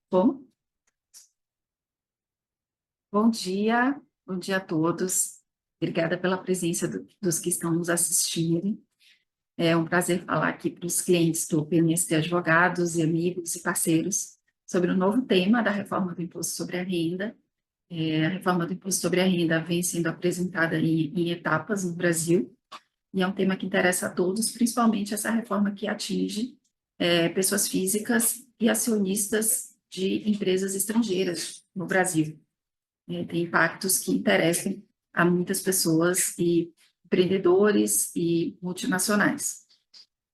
Bom, bom dia a todos. Obrigada pela presença dos que estão nos assistindo. É um prazer falar aqui para os clientes do PNST Advogados e amigos e parceiros sobre o novo tema da reforma do Imposto sobre a Renda. A reforma do Imposto sobre a Renda vem sendo apresentada em etapas no Brasil e é um tema que interessa a todos, principalmente essa reforma que atinge pessoas físicas e acionistas de empresas estrangeiras no Brasil. Tem impactos que interessam a muitas pessoas e empreendedores e multinacionais.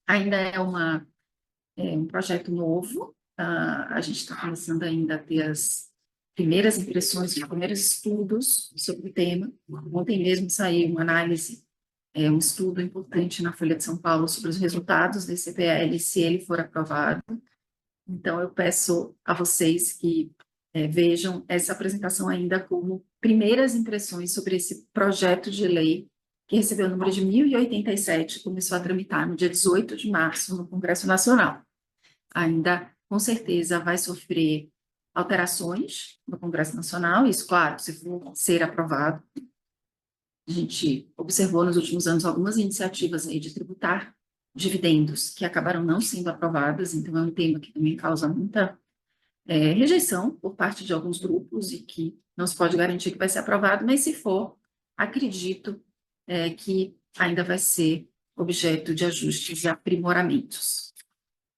Ainda é um projeto novo, a gente está começando ainda a ter as primeiras impressões, os primeiros estudos sobre o tema. Ontem mesmo saiu uma análise, um estudo importante na Folha de São Paulo sobre os resultados desse CPL, se ele for aprovado. Então, eu peço a vocês que vejam essa apresentação ainda como primeiras impressões sobre esse projeto de lei que recebeu o número de 1087, começou a tramitar no dia 18 de março no Congresso Nacional. Ainda, com certeza, vai sofrer alterações no Congresso Nacional, isso, claro, se for ser aprovado. A gente observou nos últimos anos algumas iniciativas aí de tributar dividendos que acabaram não sendo aprovadas, então é um tema que também causa muita rejeição por parte de alguns grupos e que não se pode garantir que vai ser aprovado, mas se for, acredito que ainda vai ser objeto de ajustes e aprimoramentos.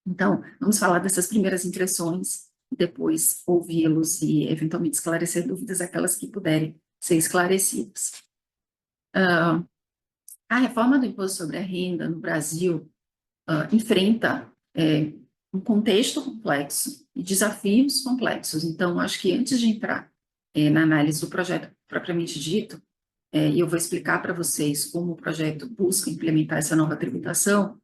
Então, vamos falar dessas primeiras impressões e depois ouvi-los e eventualmente esclarecer dúvidas, aquelas que puderem ser esclarecidas. A reforma do imposto sobre a renda no Brasil enfrenta um contexto complexo e desafios complexos. Então, acho que antes de entrar na análise do projeto propriamente dito, e eu vou explicar para vocês como o projeto busca implementar essa nova tributação,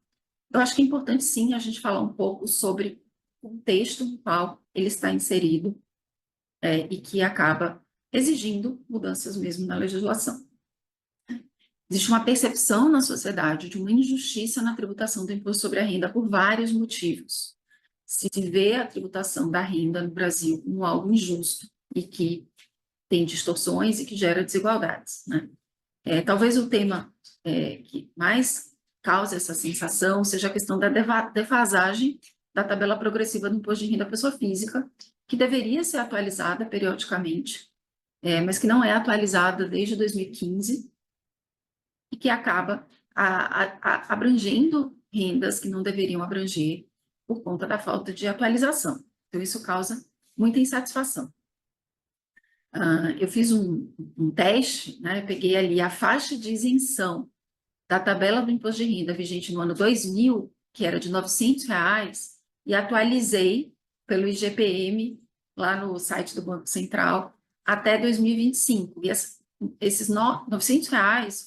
eu acho que é importante, sim, a gente falar um pouco sobre o contexto no qual ele está inserido e que acaba exigindo mudanças mesmo na legislação. Existe uma percepção na sociedade de uma injustiça na tributação do imposto sobre a renda por vários motivos. Se vê a tributação da renda no Brasil como algo injusto e que tem distorções e que gera desigualdades, né? Talvez o tema que mais cause essa sensação seja a questão da defasagem da tabela progressiva do imposto de renda à pessoa física, que deveria ser atualizada periodicamente, mas que não é atualizada desde 2015 e que acaba abrangendo rendas que não deveriam abranger por conta da falta de atualização. Então, isso causa muita insatisfação. Eu fiz um teste, né, peguei ali a faixa de isenção da tabela do imposto de renda vigente no ano 2000, que era de R$ 900, e atualizei pelo IGPM, lá no site do Banco Central, até 2025. E esses R$ 900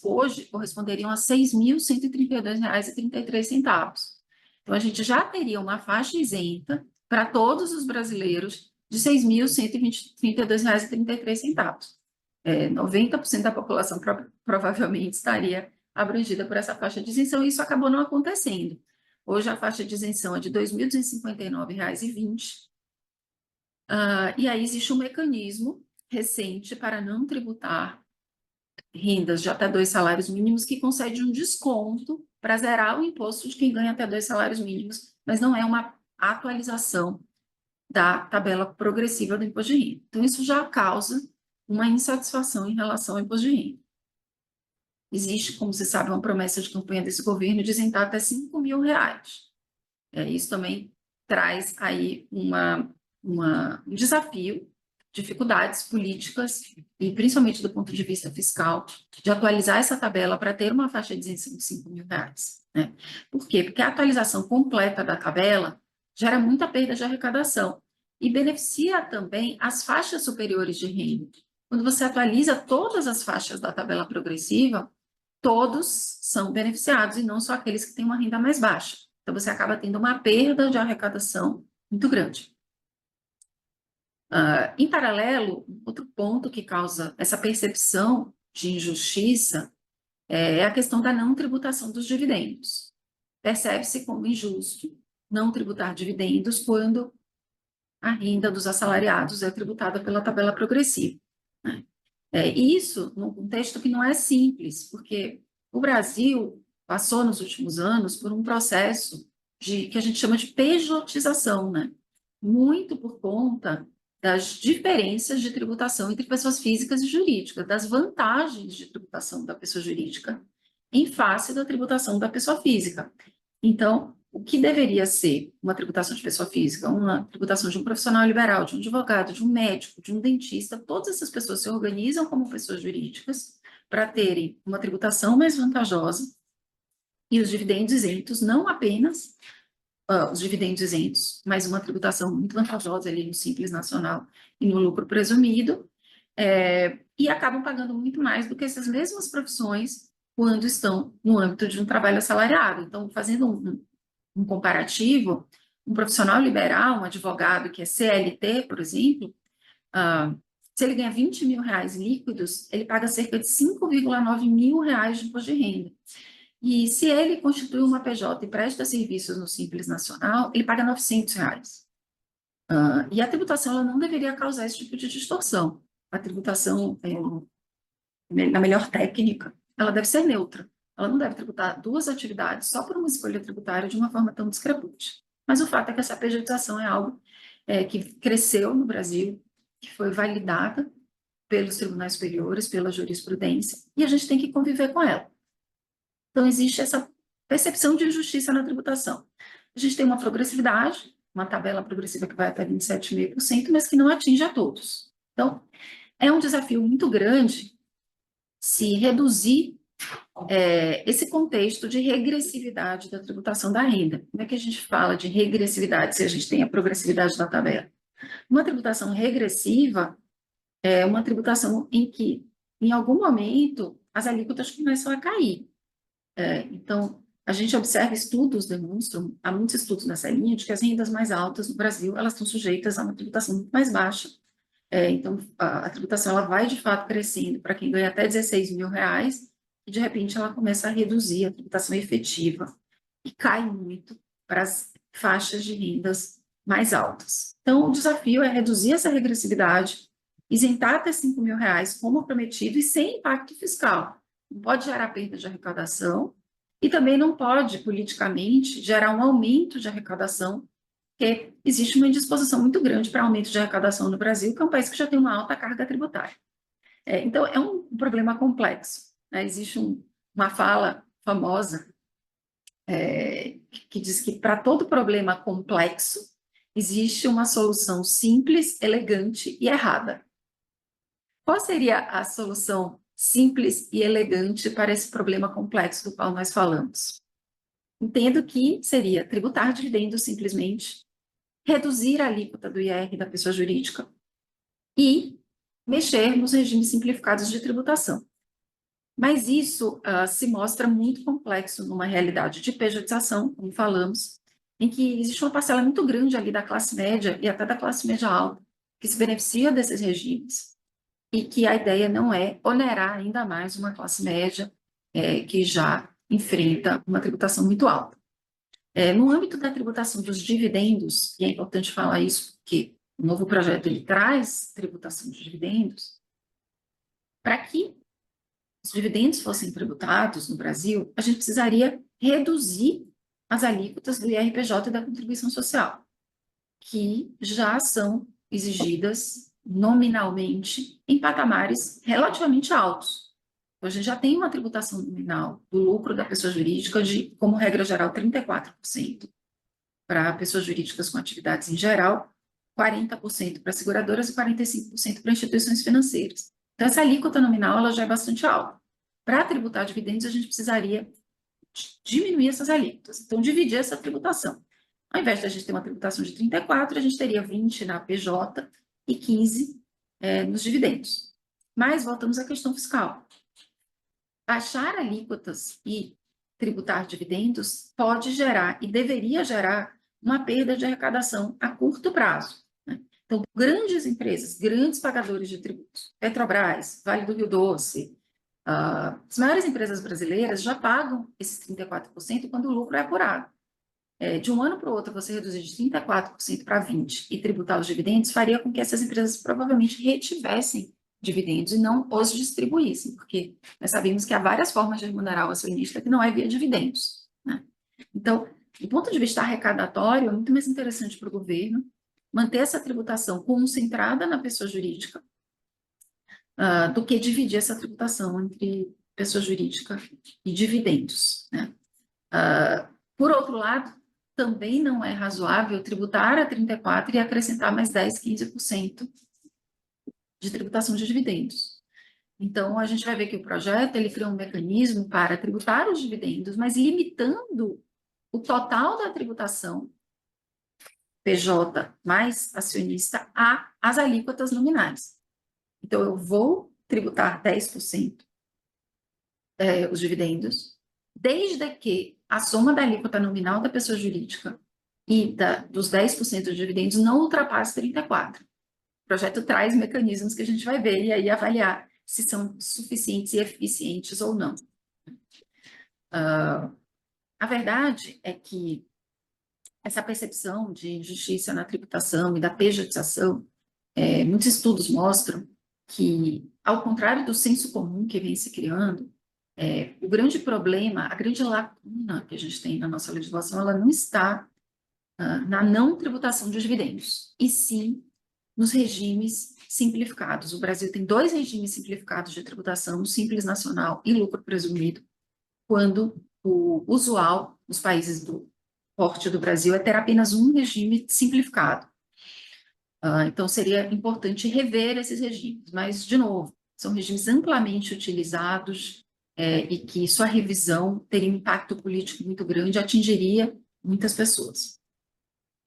hoje corresponderiam a R$ 6.132,33. Então, a gente já teria uma faixa isenta para todos os brasileiros de R$ 6.132,33. 90% da população provavelmente estaria abrangida por essa faixa de isenção, e isso acabou não acontecendo. Hoje a faixa de isenção é de R$ 2.259,20, e aí existe um mecanismo recente para não tributar rendas de até 2 salários mínimos que concede um desconto para zerar o imposto de quem ganha até 2 salários mínimos, mas não é uma atualização da tabela progressiva do imposto de renda. Então, isso já causa uma insatisfação em relação ao imposto de renda. Existe, como você sabe, uma promessa de campanha desse governo de isentar até R$ 5.000. Isso também traz aí um desafio, dificuldades políticas e principalmente do ponto de vista fiscal, de atualizar essa tabela para ter uma faixa de isenção de R$ 5.000. Né? Por quê? Porque a atualização completa da tabela gera muita perda de arrecadação e beneficia também as faixas superiores de renda. Quando você atualiza todas as faixas da tabela progressiva, todos são beneficiados e não só aqueles que têm uma renda mais baixa. Então, você acaba tendo uma perda de arrecadação muito grande. Em paralelo, outro ponto que causa essa percepção de injustiça é a questão da não tributação dos dividendos. Percebe-se como injusto não tributar dividendos quando a renda dos assalariados é tributada pela tabela progressiva, né? Isso num contexto que não é simples, porque o Brasil passou nos últimos anos por um processo que a gente chama de pejotização, né? Muito por conta das diferenças de tributação entre pessoas físicas e jurídicas, das vantagens de tributação da pessoa jurídica em face da tributação da pessoa física. Então, o que deveria ser uma tributação de pessoa física, uma tributação de um profissional liberal, de um advogado, de um médico, de um dentista, todas essas pessoas se organizam como pessoas jurídicas para terem uma tributação mais vantajosa e os dividendos isentos, não apenas os dividendos isentos, mas uma tributação muito vantajosa ali no Simples Nacional e no lucro presumido, e acabam pagando muito mais do que essas mesmas profissões quando estão no âmbito de um trabalho assalariado. Então, fazendo um comparativo, um profissional liberal, um advogado que é CLT, por exemplo, se ele ganha 20 mil reais líquidos, ele paga cerca de 5,9 mil reais de imposto de renda. E se ele constitui uma PJ e presta serviços no Simples Nacional, ele paga 900 reais. E a tributação ela não deveria causar esse tipo de distorção. A tributação, na melhor técnica, ela deve ser neutra. Ela não deve tributar duas atividades só por uma escolha tributária de uma forma tão discrepante. Mas o fato é que essa pejotização é algo que cresceu no Brasil, que foi validada pelos tribunais superiores, pela jurisprudência, e a gente tem que conviver com ela. Então, existe essa percepção de injustiça na tributação. A gente tem uma progressividade, uma tabela progressiva que vai até 27,5%, mas que não atinge a todos. Então, é um desafio muito grande se reduzir esse contexto de regressividade da tributação da renda. Como é que a gente fala de regressividade se a gente tem a progressividade da tabela? Uma tributação regressiva é uma tributação em que, em algum momento, as alíquotas começam a cair. Então, a gente observa estudos demonstram, há muitos estudos nessa linha, de que as rendas mais altas no Brasil, elas estão sujeitas a uma tributação muito mais baixa. Então, a tributação, ela vai, de fato, crescendo para quem ganha até 16 mil reais, e, de repente, ela começa a reduzir a tributação efetiva e cai muito para as faixas de rendas mais altas. Então, o desafio é reduzir essa regressividade, isentar até 5 mil reais, como prometido, e sem impacto fiscal. Não pode gerar perda de arrecadação e também não pode, politicamente, gerar um aumento de arrecadação, porque existe uma indisposição muito grande para aumento de arrecadação no Brasil, que é um país que já tem uma alta carga tributária. Então, é um problema complexo, né? Existe uma fala famosa que diz que para todo problema complexo existe uma solução simples, elegante e errada. Qual seria a solução simples e elegante para esse problema complexo do qual nós falamos? Entendo que seria tributar dividendos simplesmente, reduzir a alíquota do IR da pessoa jurídica e mexer nos regimes simplificados de tributação. Mas isso se mostra muito complexo numa realidade de pejotização, como falamos, em que existe uma parcela muito grande ali da classe média e até da classe média alta que se beneficia desses regimes e que a ideia não é onerar ainda mais uma classe média que já enfrenta uma tributação muito alta. No âmbito da tributação dos dividendos, e é importante falar isso porque o novo projeto ele traz tributação de dividendos, para que os dividendos fossem tributados no Brasil, a gente precisaria reduzir as alíquotas do IRPJ e da contribuição social, que já são exigidas nominalmente em patamares relativamente altos. Então, a gente já tem uma tributação nominal do lucro da pessoa jurídica de, como regra geral, 34% para pessoas jurídicas com atividades em geral, 40% para seguradoras e 45% para instituições financeiras. Então, essa alíquota nominal ela já é bastante alta. Para tributar dividendos, a gente precisaria diminuir essas alíquotas. Então, dividir essa tributação. Ao invés de a gente ter uma tributação de 34%, a gente teria 20% na PJ e 15% nos dividendos. Mas voltamos à questão fiscal. Baixar alíquotas e tributar dividendos pode gerar e deveria gerar uma perda de arrecadação a curto prazo. Né? Então, grandes empresas, grandes pagadores de tributos, Petrobras, Vale do Rio Doce, as maiores empresas brasileiras já pagam esses 34% quando o lucro é apurado. de um ano para o outro, você reduzir de 34% para 20% e tributar os dividendos, faria com que essas empresas provavelmente retivessem dividendos e não os distribuíssem, porque nós sabemos que há várias formas de remunerar o acionista que não é via dividendos, né? Então, do ponto de vista arrecadatório, é muito mais interessante para o governo manter essa tributação concentrada na pessoa jurídica, do que dividir essa tributação entre pessoa jurídica e dividendos, né? Por outro lado, também não é razoável tributar a 34% e acrescentar mais 10, 15% de tributação de dividendos. Então, a gente vai ver que o projeto ele cria um mecanismo para tributar os dividendos, mas limitando o total da tributação PJ mais acionista às alíquotas nominais. Então, eu vou tributar 10% os dividendos, desde que a soma da alíquota nominal da pessoa jurídica e dos 10% de dividendos não ultrapasse 34%. O projeto traz mecanismos que a gente vai ver e aí avaliar se são suficientes e eficientes ou não. A verdade é que essa percepção de injustiça na tributação e da pejotização, muitos estudos mostram que, ao contrário do senso comum que vem se criando, o grande problema, a grande lacuna que a gente tem na nossa legislação, ela não está na não tributação de dividendos, e sim nos regimes simplificados. O Brasil tem 2 regimes simplificados de tributação, o Simples Nacional e lucro presumido, quando o usual nos países do porte do Brasil é ter apenas um regime simplificado. Então, seria importante rever esses regimes, mas, de novo, são regimes amplamente utilizados e que sua revisão teria um impacto político muito grande, atingiria muitas pessoas.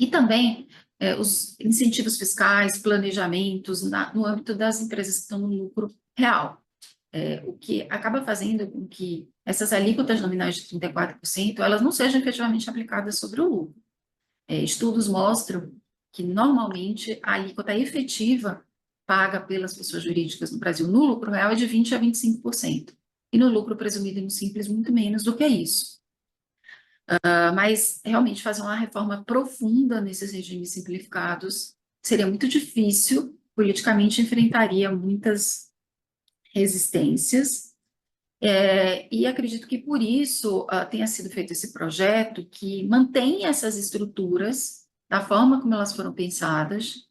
E também os incentivos fiscais, planejamentos no âmbito das empresas que estão no lucro real, o que acaba fazendo com que essas alíquotas nominais de 34%, elas não sejam efetivamente aplicadas sobre o lucro. Estudos mostram que, normalmente, a alíquota efetiva paga pelas pessoas jurídicas no Brasil no lucro real é de 20% a 25%, e no lucro presumido e no simples, muito menos do que isso. Mas, realmente, fazer uma reforma profunda nesses regimes simplificados seria muito difícil, politicamente enfrentaria muitas resistências, e acredito que por isso tenha sido feito esse projeto que mantém essas estruturas da forma como elas foram pensadas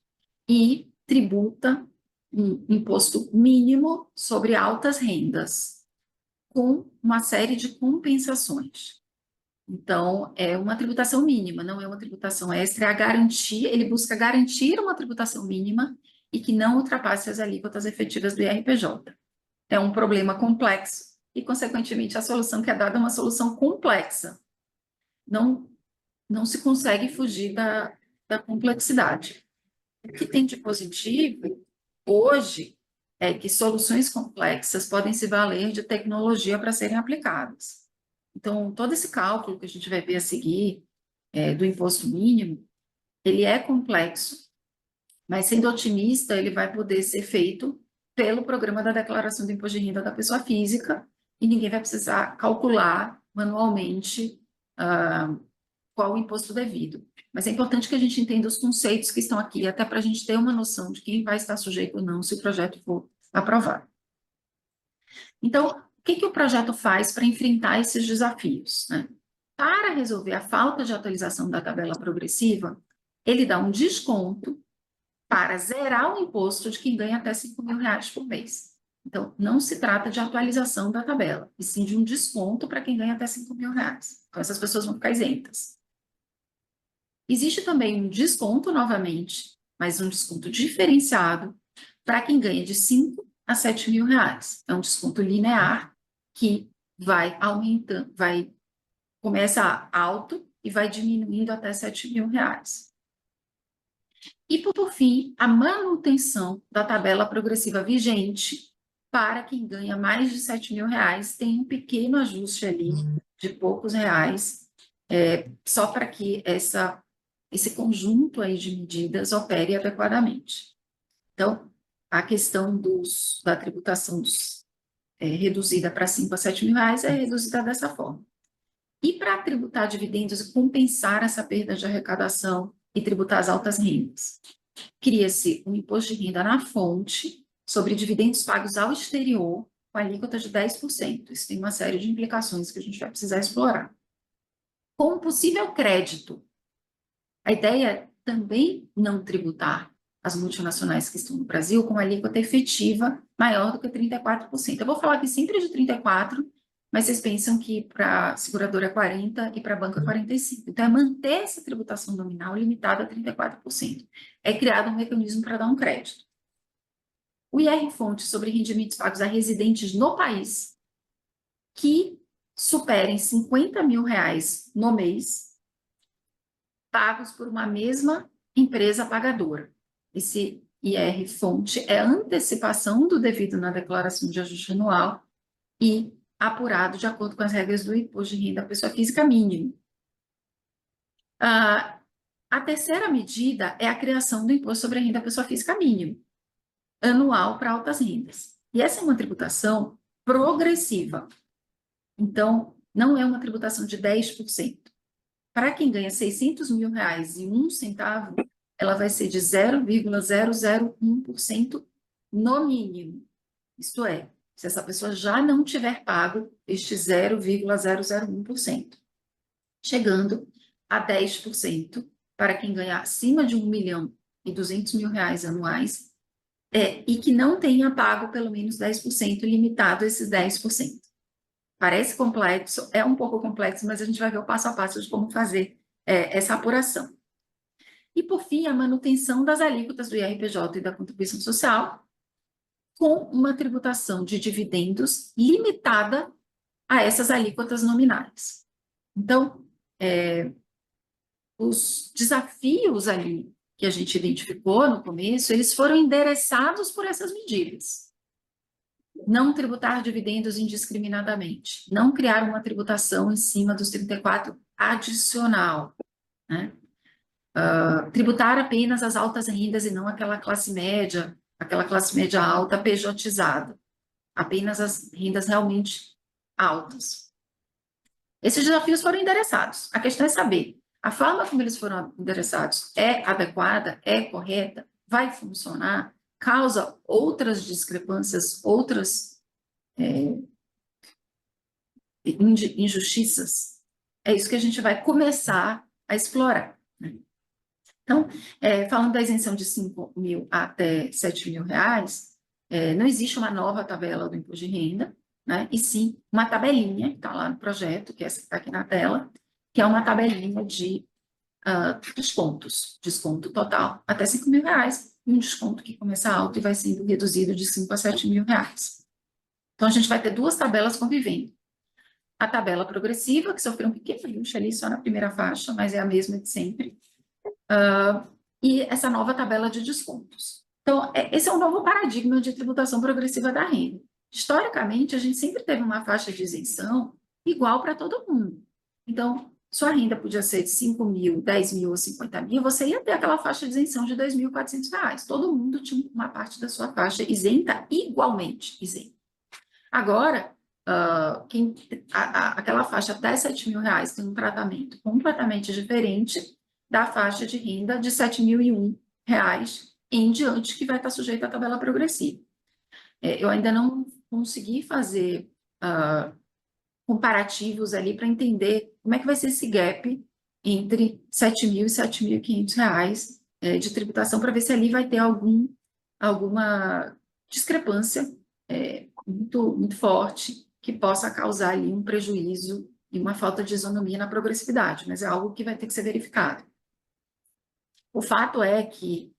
e tributa um imposto mínimo sobre altas rendas, com uma série de compensações. Então, é uma tributação mínima, não é uma tributação extra, é a garantia, ele busca garantir uma tributação mínima e que não ultrapasse as alíquotas efetivas do IRPJ. É um problema complexo e, consequentemente, a solução que é dada é uma solução complexa. Não se consegue fugir da complexidade. O que tem de positivo hoje é que soluções complexas podem se valer de tecnologia para serem aplicadas. Então, todo esse cálculo que a gente vai ver a seguir do imposto mínimo, ele é complexo, mas, sendo otimista, ele vai poder ser feito pelo programa da declaração do imposto de renda da pessoa física, e ninguém vai precisar calcular manualmente qual o imposto devido. Mas é importante que a gente entenda os conceitos que estão aqui, até para a gente ter uma noção de quem vai estar sujeito ou não se o projeto for aprovado. Então, o que o projeto faz para enfrentar esses desafios, né? Para resolver a falta de atualização da tabela progressiva, ele dá um desconto para zerar o imposto de quem ganha até R$ 5.000 por mês. Então, não se trata de atualização da tabela, e sim de um desconto para quem ganha até R$ 5.000. Então, essas pessoas vão ficar isentas. Existe também um desconto, novamente, mas um desconto diferenciado para quem ganha de R$ 5.000 a R$ 7.000. É um desconto linear que vai aumentando, começa alto e vai diminuindo até R$ 7.000. E, por fim, a manutenção da tabela progressiva vigente para quem ganha mais de R$ 7.000, tem um pequeno ajuste ali de poucos reais, só para que esse conjunto aí de medidas opere adequadamente. Então, a questão da tributação reduzida para R$ 5.000 a R$ 7.000 é reduzida dessa forma. E para tributar dividendos e compensar essa perda de arrecadação e tributar as altas rendas, cria-se um imposto de renda na fonte sobre dividendos pagos ao exterior com alíquota de 10%. Isso tem uma série de implicações que a gente vai precisar explorar. Com possível crédito, a ideia é também não tributar as multinacionais que estão no Brasil com alíquota efetiva maior do que 34%. Eu vou falar aqui sempre de 34%, mas vocês pensam que para a seguradora é 40% e para a banca é 45%. Então, é manter essa tributação nominal limitada a 34%. É criado um mecanismo para dar um crédito. O IR-fonte sobre rendimentos pagos a residentes no país que superem 50 mil reais no mês, pagos por uma mesma empresa pagadora. Esse IR-fonte é antecipação do devido na declaração de ajuste anual e apurado de acordo com as regras do imposto de renda da pessoa física mínimo. A terceira medida é a criação do imposto sobre a renda da pessoa física mínimo, anual para altas rendas. E essa é uma tributação progressiva. Então, não é uma tributação de 10%. Para quem ganha 600 mil reais e 1 centavo, ela vai ser de 0,001% no mínimo. Isto é, se essa pessoa já não tiver pago este 0,001%, chegando a 10% para quem ganhar acima de 1.200.000 reais anuais e que não tenha pago pelo menos 10%, limitado a esses 10%. Parece complexo, é um pouco complexo, mas a gente vai ver o passo a passo de como fazer essa apuração. E, por fim, a manutenção das alíquotas do IRPJ e da contribuição social, com uma tributação de dividendos limitada a essas alíquotas nominais. Então, os desafios ali que a gente identificou no começo, eles foram endereçados por essas medidas. Não tributar dividendos indiscriminadamente, não criar uma tributação em cima dos 34 adicional, né? Tributar apenas as altas rendas e não aquela classe média alta pejotizada, apenas as rendas realmente altas. Esses desafios foram endereçados. A questão é saber, a forma como eles foram endereçados é adequada, é correta, vai funcionar, causa outras discrepâncias, outras injustiças? É isso que a gente vai começar a explorar, né? Então, falando da isenção de 5 mil até 7 mil reais, não existe uma nova tabela do imposto de renda, né? E sim uma tabelinha, que está lá no projeto, que é essa que está aqui na tela, que é uma tabelinha de descontos. Desconto total até 5 mil reais, e um desconto que começa alto e vai sendo reduzido de 5 a 7 mil reais. Então, a gente vai ter duas tabelas convivendo. A tabela progressiva, que sofreu um pequeno ajuste ali só na primeira faixa, mas é a mesma de sempre. E essa nova tabela de descontos. Então, esse é um novo paradigma de tributação progressiva da renda. Historicamente, a gente sempre teve uma faixa de isenção igual para todo mundo. Então, sua renda podia ser de 5 mil, 10 mil ou 50 mil, você ia ter aquela faixa de isenção de 2.400 reais. Todo mundo tinha uma parte da sua faixa isenta, igualmente isenta. Agora, aquela faixa até 7 mil reais tem um tratamento completamente diferente da faixa de renda de 7.001 reais em diante, que vai estar sujeita à tabela progressiva. Eu ainda não consegui fazer comparativos ali para entender como é que vai ser esse gap entre 7.000 e 7.500 reais de tributação, para ver se ali vai ter alguma discrepância muito, muito forte que possa causar ali um prejuízo e uma falta de isonomia na progressividade, mas é algo que vai ter que ser verificado. O fato é que,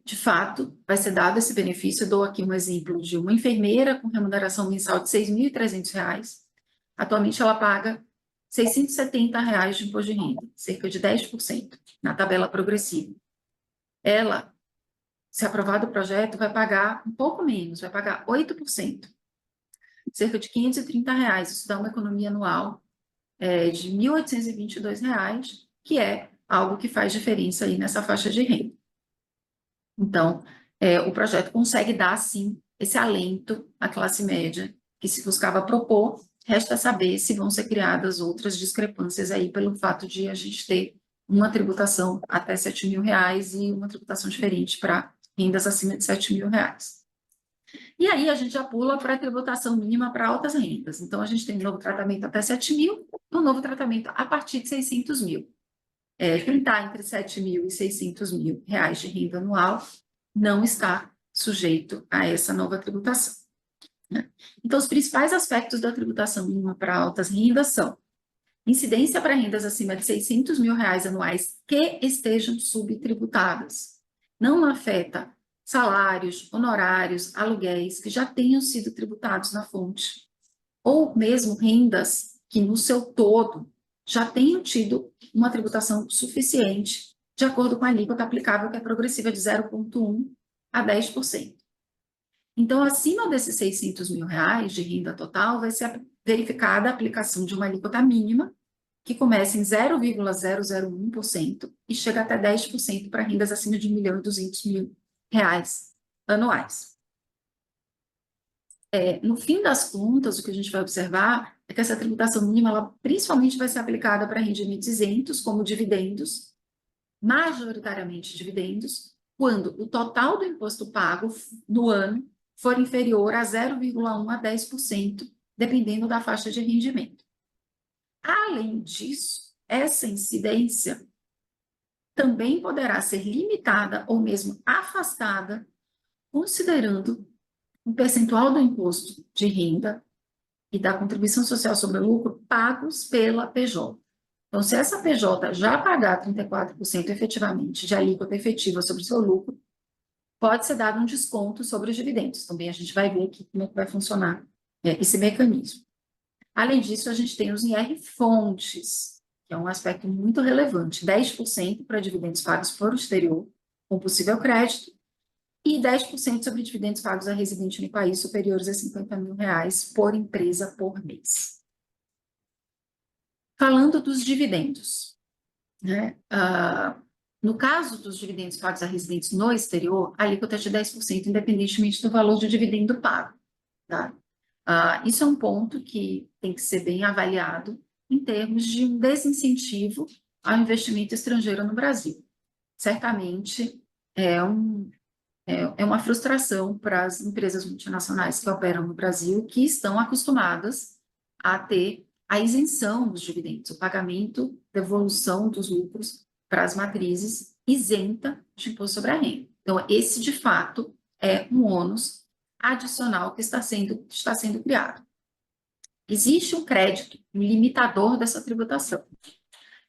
de fato, vai ser dado esse benefício. Eu dou aqui um exemplo de uma enfermeira com remuneração mensal de R$ 6.300. Atualmente, ela paga R$ 670 de imposto de renda, cerca de 10%, na tabela progressiva. Ela, se aprovado o projeto, vai pagar um pouco menos, vai pagar 8%, cerca de R$ 530. Isso dá uma economia anual de R$ 1.822, que é algo que faz diferença aí nessa faixa de renda. Então, o projeto consegue dar, sim, esse alento à classe média que se buscava propor Resta saber se vão ser criadas outras discrepâncias aí pelo fato de a gente ter uma tributação até R$ 7.000 e uma tributação diferente para rendas acima de R$ 7.000. E aí a gente já pula para a tributação mínima para altas rendas. Então, a gente tem um novo tratamento até 7.000, um novo tratamento a partir de 600 mil. Quem está entre 7.000 e 600 mil reais de renda anual não está sujeito a essa nova tributação, né? Então, os principais aspectos da tributação mínima para altas rendas são incidência para rendas acima de 600 mil reais anuais que estejam subtributadas. Não afeta salários, honorários, aluguéis que já tenham sido tributados na fonte, ou mesmo rendas que, no seu todo, já tenham tido uma tributação suficiente, de acordo com a alíquota aplicável, que é progressiva de 0,1% a 10%. Então, acima desses 600 mil reais de renda total, vai ser verificada a aplicação de uma alíquota mínima, que começa em 0,001% e chega até 10% para rendas acima de R$ 1.200.000 anuais. No fim das contas, o que a gente vai observar é que essa tributação mínima, ela principalmente vai ser aplicada para rendimentos isentos, como dividendos, majoritariamente dividendos, quando o total do imposto pago no ano for inferior a 0,1% a 10%, dependendo da faixa de rendimento. Além disso, essa incidência também poderá ser limitada ou mesmo afastada, considerando um percentual do imposto de renda e da contribuição social sobre o lucro pagos pela PJ. Então, se essa PJ já pagar 34% efetivamente de alíquota efetiva sobre o seu lucro, pode ser dado um desconto sobre os dividendos. Também a gente vai ver aqui como é que vai funcionar esse mecanismo. Além disso, a gente tem os IR-fontes, que é um aspecto muito relevante, 10% para dividendos pagos por exterior, com possível crédito, e 10% sobre dividendos pagos a residente no país superiores a R$ 50 mil por empresa por mês. Falando dos dividendos, né? No caso dos dividendos pagos a residentes no exterior, a alíquota é de 10%, independentemente do valor do dividendo pago, tá? Isso é um ponto que tem que ser bem avaliado em termos de um desincentivo ao investimento estrangeiro no Brasil. Certamente é uma frustração para as empresas multinacionais que operam no Brasil, que estão acostumadas a ter a isenção dos dividendos, o pagamento, devolução dos lucros para as matrizes isenta de imposto sobre a renda. Então, esse, de fato, é um ônus adicional que está sendo criado. Existe um crédito, um limitador dessa tributação,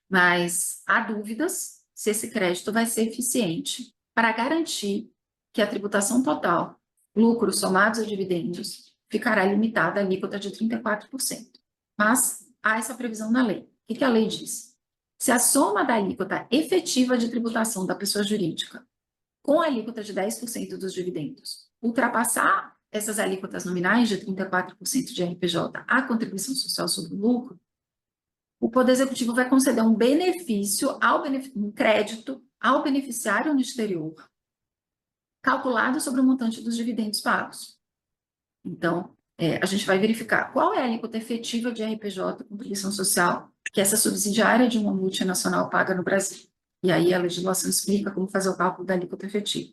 mas há dúvidas se esse crédito vai ser eficiente para garantir que a tributação total, lucros somados a dividendos, ficará limitada à alíquota de 34%. Mas há essa previsão na lei. O que a lei diz? Se a soma da alíquota efetiva de tributação da pessoa jurídica com a alíquota de 10% dos dividendos ultrapassar essas alíquotas nominais de 34% de RPJ à contribuição social sobre o lucro, o Poder Executivo vai conceder um um crédito ao beneficiário no exterior, calculado sobre o montante dos dividendos pagos. Então, a gente vai verificar qual é a alíquota efetiva de RPJ, contribuição social, que essa subsidiária de uma multinacional paga no Brasil. E aí a legislação explica como fazer o cálculo da alíquota efetiva.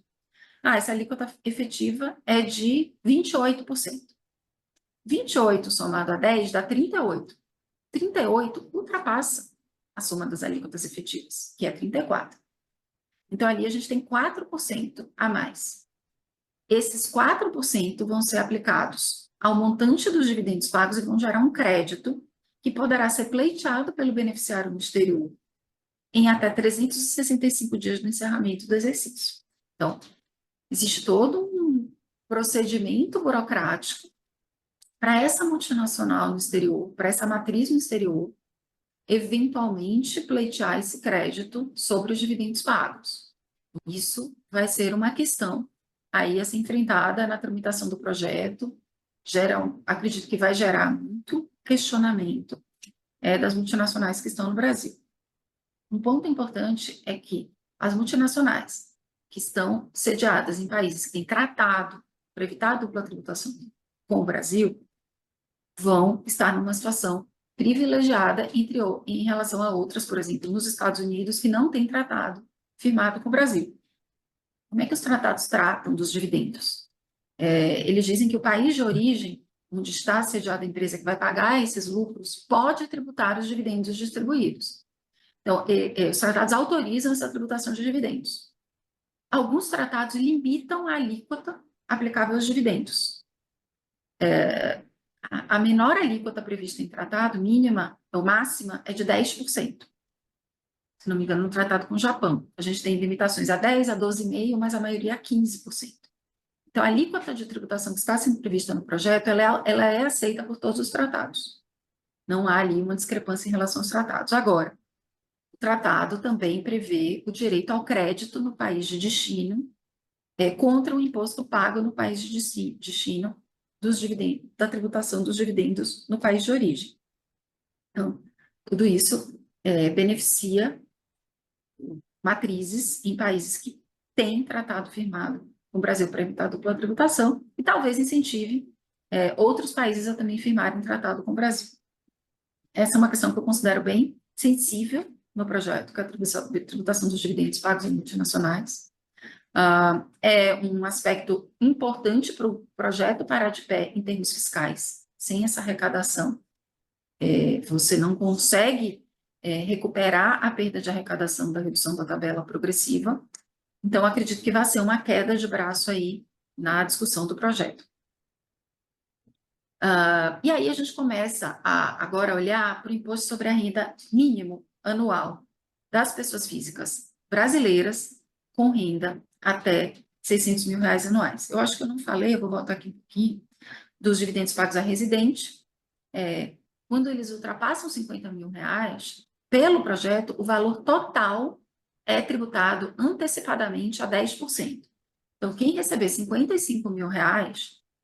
Essa alíquota efetiva é de 28%. 28 somado a 10 dá 38. 38 ultrapassa a soma das alíquotas efetivas, que é 34. Então, ali a gente tem 4% a mais. Esses 4% vão ser aplicados ao montante dos dividendos pagos e vão gerar um crédito que poderá ser pleiteado pelo beneficiário no exterior em até 365 dias do encerramento do exercício. Então, existe todo um procedimento burocrático para essa multinacional no exterior, para essa matriz no exterior, eventualmente pleitear esse crédito sobre os dividendos pagos. Isso vai ser uma questão aí a ser enfrentada na tramitação do projeto, acredito que vai gerar muito questionamento das multinacionais que estão no Brasil. Um ponto importante é que as multinacionais que estão sediadas em países que têm tratado para evitar a dupla tributação com o Brasil, vão estar numa situação privilegiada em relação a outras, por exemplo, nos Estados Unidos, que não têm tratado firmado com o Brasil. Como é que os tratados tratam dos dividendos? Eles dizem que o país de origem, onde está sediada a empresa que vai pagar esses lucros, pode tributar os dividendos distribuídos. Então, os tratados autorizam essa tributação de dividendos. Alguns tratados limitam a alíquota aplicável aos dividendos. A menor alíquota prevista em tratado, mínima ou máxima, é de 10%. Se não me engano, no tratado com o Japão. A gente tem limitações a 10%, a 12,5%, mas a maioria a 15%. Então, a alíquota de tributação que está sendo prevista no projeto, ela é aceita por todos os tratados. Não há ali uma discrepância em relação aos tratados. Agora, o tratado também prevê o direito ao crédito no país de destino, contra o imposto pago no país de destino dos dividendos, da tributação dos dividendos no país de origem. Então, tudo isso beneficia matrizes em países que têm tratado firmado com o Brasil para evitar dupla tributação e talvez incentive outros países a também firmarem tratado com o Brasil. Essa é uma questão que eu considero bem sensível no projeto, que é a tributação dos dividendos pagos em multinacionais. É um aspecto importante para o projeto parar de pé em termos fiscais. Sem essa arrecadação, você não consegue recuperar a perda de arrecadação da redução da tabela progressiva. Então, acredito que vai ser uma queda de braço aí na discussão do projeto. E aí a gente começa a agora olhar para o imposto sobre a renda mínimo anual das pessoas físicas brasileiras com renda até R$ 600 mil anuais. Eu acho que eu não falei, eu vou voltar aqui um pouquinho, dos dividendos pagos a residente. Quando eles ultrapassam R$ 50 mil, pelo projeto, o valor total é tributado antecipadamente a 10%. Então, quem receber R$ 55 mil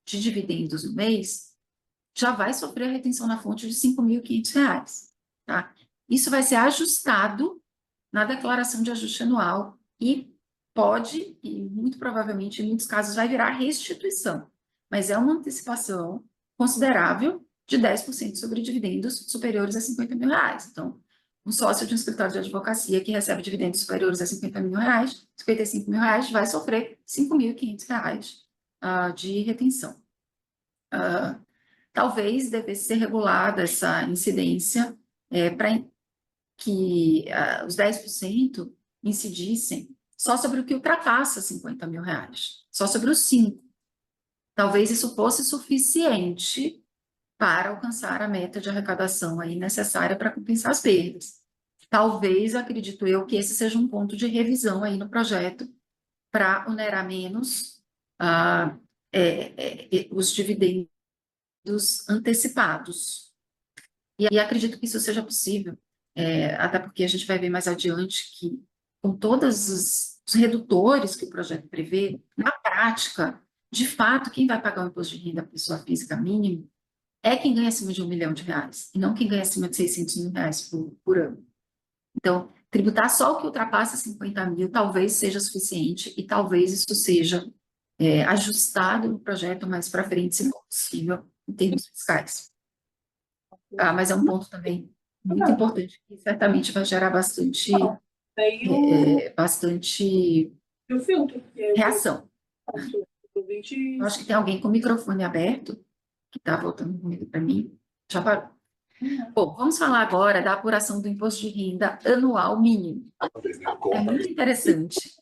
de dividendos no mês, já vai sofrer a retenção na fonte de R$ 5.500, tá? Isso vai ser ajustado na declaração de ajuste anual e pode, e muito provavelmente, em muitos casos, vai virar restituição, mas é uma antecipação considerável de 10% sobre dividendos superiores a R$ 50 mil. Então, um sócio de um escritório de advocacia que recebe dividendos superiores a R$ 50 mil, R$ 55 mil, vai sofrer R$ 5.500 de retenção. Talvez devesse ser regulada essa incidência para que os 10% incidissem só sobre o que ultrapassa R$ 50 mil, só sobre os 5. Talvez isso fosse suficiente para alcançar a meta de arrecadação aí necessária para compensar as perdas. Talvez, acredito eu, que esse seja um ponto de revisão aí no projeto para onerar menos os dividendos antecipados. E acredito que isso seja possível, até porque a gente vai ver mais adiante que, com todos os redutores que o projeto prevê, na prática, de fato, quem vai pagar o imposto de renda pessoa física mínimo é quem ganha acima de R$ 1 milhão, e não quem ganha acima de R$ 600 mil por ano. Então, tributar só o que ultrapassa 50 mil talvez seja suficiente e talvez isso seja ajustado no projeto mais para frente, se for possível, em termos fiscais. Mas é um ponto também muito importante, que certamente vai gerar bastante reação. Eu acho que tem alguém com o microfone aberto, que está voltando comigo para mim. Já parou. Bom, vamos falar agora da apuração do imposto de renda anual mínimo. É muito interessante.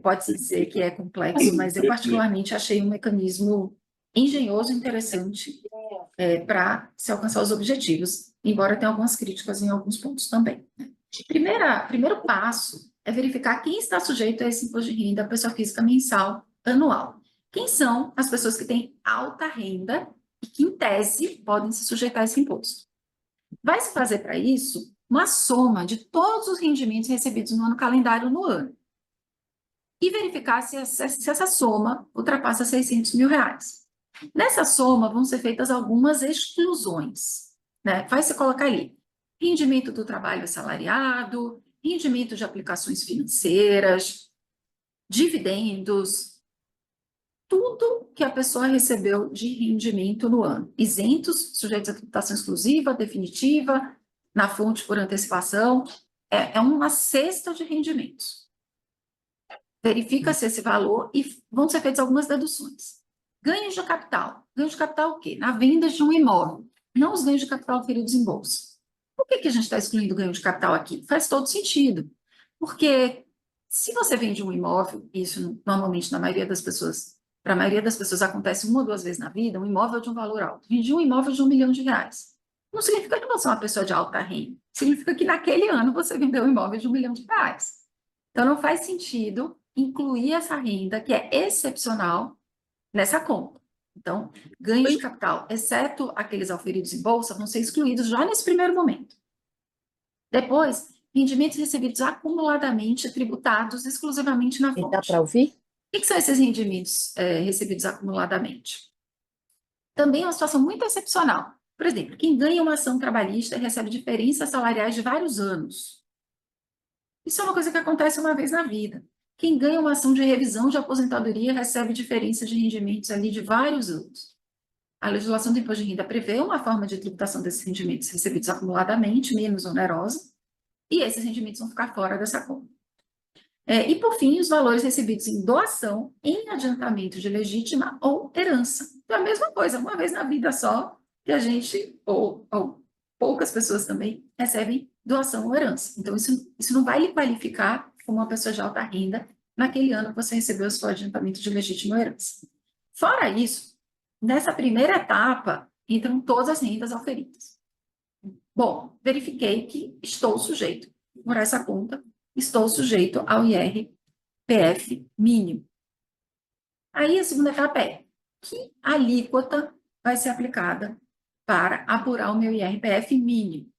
Pode-se dizer que é complexo, mas eu particularmente achei um mecanismo engenhoso e interessante para se alcançar os objetivos, embora tenha algumas críticas em alguns pontos também. Primeiro passo é verificar quem está sujeito a esse imposto de renda pessoa física mensal anual. Quem são as pessoas que têm alta renda e que, em tese, podem se sujeitar a esse imposto? Vai se fazer para isso uma soma de todos os rendimentos recebidos no ano calendário no ano e verificar se essa soma ultrapassa R$ 600 mil. Nessa soma vão ser feitas algumas exclusões, né? Vai se colocar ali rendimento do trabalho assalariado, rendimento de aplicações financeiras, dividendos, tudo que a pessoa recebeu de rendimento no ano, isentos, sujeitos à tributação exclusiva, definitiva, na fonte por antecipação, é uma cesta de rendimentos. Verifica-se esse valor e vão ser feitas algumas deduções. Ganhos de capital. Ganhos de capital o quê? Na venda de um imóvel, não os ganhos de capital referidos em bolsa. Por que a gente está excluindo ganho de capital aqui? Faz todo sentido. Porque se você vende um imóvel, isso normalmente na maioria das pessoas, para a maioria das pessoas acontece uma ou duas vezes na vida, um imóvel de um valor alto. Vendi um imóvel de R$ 1.000.000. Não significa que você é uma pessoa de alta renda. Significa que naquele ano você vendeu um imóvel de R$ 1.000.000. Então não faz sentido incluir essa renda, que é excepcional, nessa conta. Então, ganhos de capital, exceto aqueles auferidos em bolsa, vão ser excluídos já nesse primeiro momento. Depois, rendimentos recebidos acumuladamente tributados exclusivamente na fonte. Dá para ouvir? O que são esses rendimentos recebidos acumuladamente? Também é uma situação muito excepcional. Por exemplo, quem ganha uma ação trabalhista recebe diferenças salariais de vários anos. Isso é uma coisa que acontece uma vez na vida. Quem ganha uma ação de revisão de aposentadoria recebe diferença de rendimentos ali de vários anos. A legislação do imposto de renda prevê uma forma de tributação desses rendimentos recebidos acumuladamente, menos onerosa, e esses rendimentos vão ficar fora dessa conta. E, por fim, os valores recebidos em doação, em adiantamento de legítima ou herança. Então, é a mesma coisa, uma vez na vida só, que a gente, ou poucas pessoas também, recebem doação ou herança. Então, isso não vai lhe qualificar como uma pessoa de alta renda naquele ano que você recebeu o seu adiantamento de legítima ou herança. Fora isso, nessa primeira etapa, entram todas as rendas auferidas. Bom, verifiquei que estou sujeito, por essa conta, estou sujeito ao IRPF mínimo. Aí a segunda etapa é que alíquota vai ser aplicada para apurar o meu IRPF mínimo.